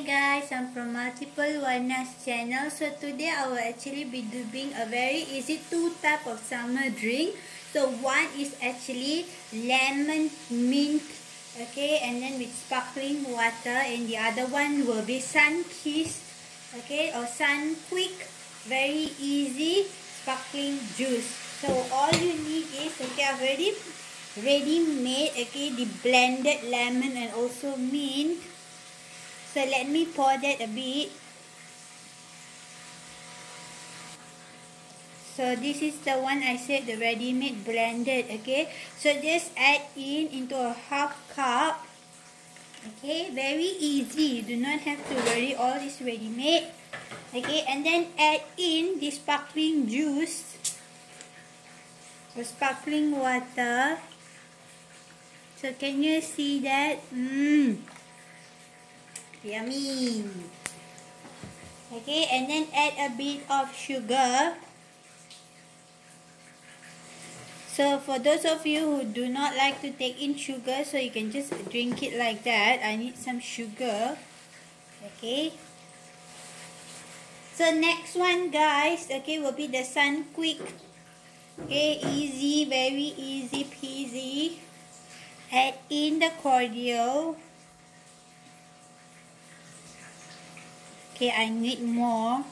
guys, I'm from Multiple Warnas channel. So today I will actually be doing a very easy two type of summer drink. So one is actually lemon mint, okay, and then with sparkling water, and the other one will be Sunkist, okay, or Sunquick, very easy sparkling juice. So all you need is, okay, I've already ready made, okay, the blended lemon and also mint. So let me pour that a bit. So this is the one I said, the ready-made blended, okay. So just add into a half cup, okay, very easy. You do not have to worry, all is ready-made, okay. And then add in the sparkling juice or sparkling water. So can you see that? Yummy. Okay, and then add a bit of sugar. So for those of you who do not like to take in sugar, so you can just drink it like that. I need some sugar. Okay. So next one, guys, okay, will be the Sunquick. Okay, easy, very easy peasy. Add in the cordial. Okay, I need more.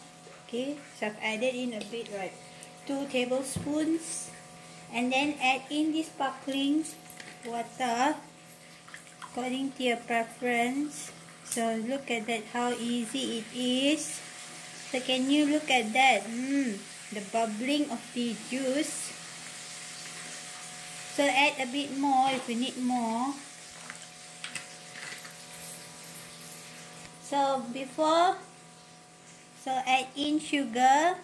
Okay, so I've added in a bit, like 2 tablespoons. And then add in the sparkling water according to your preference. So look at that, how easy it is. So can you look at that? The bubbling of the juice. So add a bit more if you need more. So add in sugar.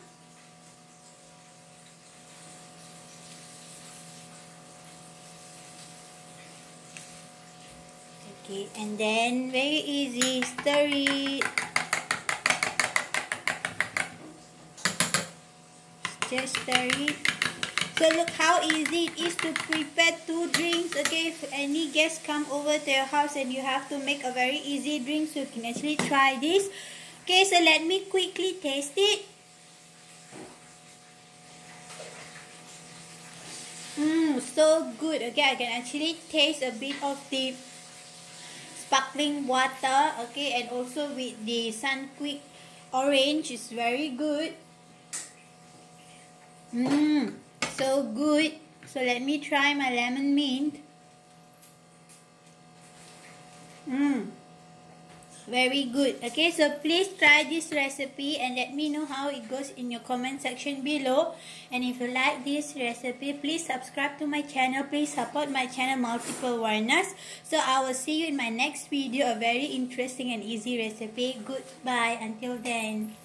Okay, and then very easy, stir it. Just stir it. So look how easy it is to prepare 2 drinks, okay. If any guests come over to your house and you have to make a very easy drink, so you can actually try this. Okay, so let me quickly taste it. So good. Okay, I can actually taste a bit of the sparkling water, okay, and also with the Sunquick orange is very good. So good. So let me try my lemon mint. Very good. Okay, so please try this recipe and let me know how it goes in your comment section below. And if you like this recipe, please subscribe to my channel. Please support my channel Multiple Warnas. So I will see you in my next video, a very interesting and easy recipe. Goodbye until then.